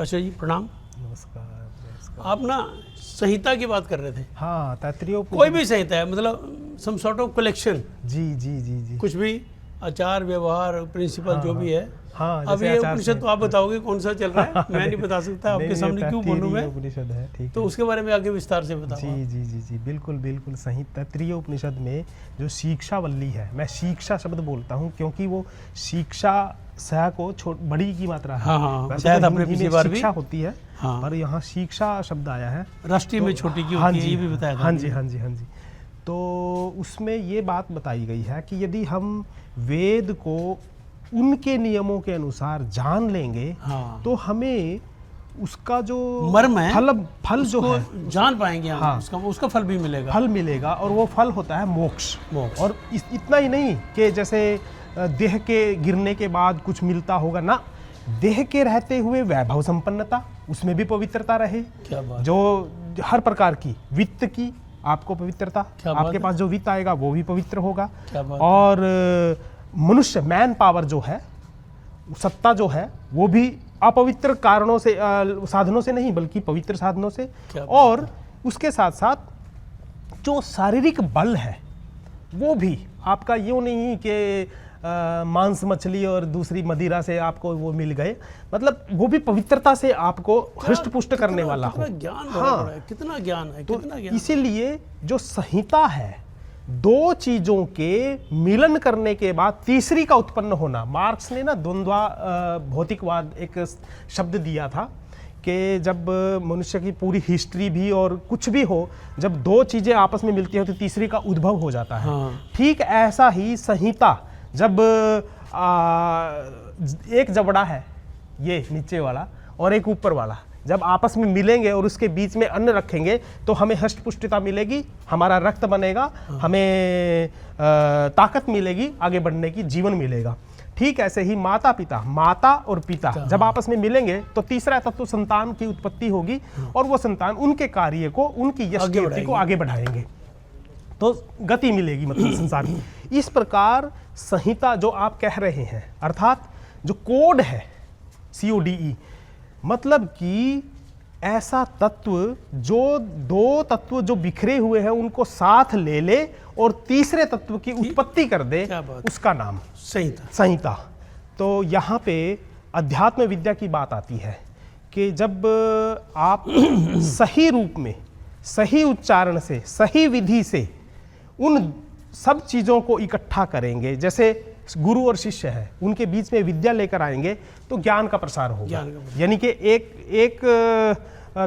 प्राचार्य जी प्रणाम। नमस्कार। आप ना संहिता की बात कर रहे थे। हाँ, तैत्तिरीय कोई भी संहिता है, मतलब सम सॉर्ट ऑफ कलेक्शन। जी जी जी जी। कुछ भी आचार व्यवहार प्रिंसिपल हाँ, जो भी है। हाँ, अब ये उपनिषद तो आप बताओगे कौन सा चल रहा है, मैं नहीं बता सकता, आपके सामने क्यों बोलूं मैं। उपनिषद है, ठीक तो है। उसके बारे में आगे विस्तार से बताओ। जी जी जी जी, बिल्कुल बिल्कुल सही। तैत्तिरीय उपनिषद में जो शिक्षावल्ली है, मैं शिक्षा शब्द बोलता हूँ क्योंकि वो शिक्षा स को बड़ी की मात्रा है। हाँ हाँ, वैसे शायद तो आपने हिंदी पिछली में बार भी शिक्षा होती है, हाँ। पर यहाँ शिक्षा शब्द आया है। राष्ट्रीय में छोटी की होती है, ये भी बताया था। हाँ जी हाँ जी हाँ जी। तो उसमें ये बात बताई गई है कि यदि हम वेद को उनके नियमों के अनुसार जान लेंगे, हाँ। तो हमें उसका जो मर्म है, फल जो है जान पाएंगे हम। हाँ, उसका फल भी मिलेगा। फल मिलेगा, और वो फल होता है मोक्ष। और इतना ही नहीं कि जैसे देह के गिरने के बाद कुछ मिलता होगा ना, देह के रहते हुए वैभव संपन्नता, उसमें भी पवित्रता रहे। क्या बात। जो हर प्रकार की वित्त की आपको पवित्रता, आपके पास जो वित्त आएगा वो भी पवित्र होगा। और मनुष्य मैन पावर जो है, सत्ता जो है, वो भी अपवित्र कारणों से साधनों से नहीं बल्कि पवित्र साधनों से। और उसके साथ साथ जो शारीरिक बल है वो भी आपका यूँ नहीं कि मांस मछली और दूसरी मदिरा से आपको वो मिल गए, मतलब वो भी पवित्रता से आपको हृष्ट पुष्ट करने वाला हो। कितना ज्ञान है, तो इसीलिए जो संहिता है, दो चीजों के मिलन करने के बाद तीसरी का उत्पन्न होना। मार्क्स ने ना द्वंद्वा भौतिकवाद एक शब्द दिया था कि जब मनुष्य की पूरी हिस्ट्री भी और कुछ भी हो, जब दो चीजें आपस में मिलती हैं तो तीसरी का उद्भव हो जाता है। हाँ। ठीक ऐसा ही संहिता, जब एक जबड़ा है ये नीचे वाला और एक ऊपर वाला, जब आपस में मिलेंगे और उसके बीच में अन्न रखेंगे तो हमें हष्ट पुष्टता मिलेगी, हमारा रक्त बनेगा, हमें ताकत मिलेगी, आगे बढ़ने की जीवन मिलेगा। ठीक ऐसे ही माता पिता, माता और पिता जब आपस में मिलेंगे तो तीसरा तत्व संतान की उत्पत्ति होगी, और वो संतान उनके कार्य को, उनकी यश कीर्ति को आगे बढ़ाएंगे, तो गति मिलेगी मतलब संसार की। इस प्रकार संहिता जो आप कह रहे हैं, अर्थात जो कोड है CODE, मतलब कि ऐसा तत्व जो दो तत्व जो बिखरे हुए हैं उनको साथ ले ले और तीसरे तत्व की उत्पत्ति कर दे, उसका नाम संहिता। तो यहाँ पे अध्यात्म विद्या की बात आती है कि जब आप सही रूप में, सही उच्चारण से, सही विधि से उन सब चीज़ों को इकट्ठा करेंगे, जैसे गुरु और शिष्य है, उनके बीच में विद्या लेकर आएंगे तो ज्ञान का प्रसार होगा। यानी कि एक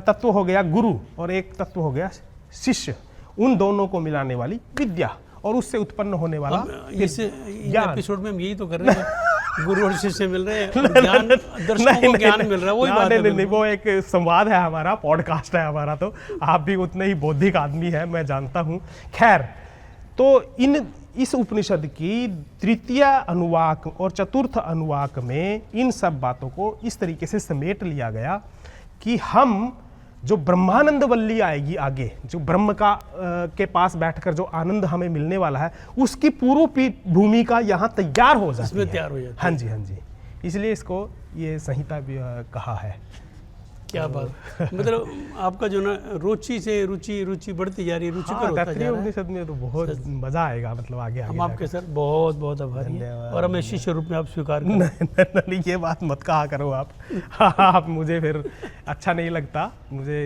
तत्व हो गया गुरु और एक तत्व हो गया शिष्य, उन दोनों को मिलाने वाली विद्या और उससे उत्पन्न होने वाला इस एपिसोड में हम यही तो कर रहे हैं, गुरु और शिष्य मिल रहे हैं, ज्ञान दर्शकों को ज्ञान मिल रहा है, वही बात है। नहीं, वो एक संवाद है हमारा, पॉडकास्ट है हमारा, तो आप भी उतने ही बौद्धिक आदमी है, मैं जानता हूँ। खैर, तो इस उपनिषद की तृतीय अनुवाक और चतुर्थ अनुवाक में इन सब बातों को इस तरीके से समेट लिया गया कि हम जो ब्रह्मानंद वल्ली आएगी आगे, जो ब्रह्म का के पास बैठकर जो आनंद हमें मिलने वाला है, उसकी पूर्व भूमिका यहाँ तैयार हो जाती है। तैयार हो जाती है। हाँ जी हाँ जी, इसलिए इसको ये संहिता भी कहा है। क्या बात, मतलब आपका जो ना रुचि से रुचि बढ़ती जा रही है, रुचिकर होता जा रहा है। उपनिषद में तो बहुत मजा आएगा, मतलब आगे हम आपके सर बहुत बहुत आभारी हैं और हमें शिष्य रूप में आप स्वीकार करें। नहीं, ये बात मत कहा करो आप। आप मुझे फिर अच्छा नहीं लगता, मुझे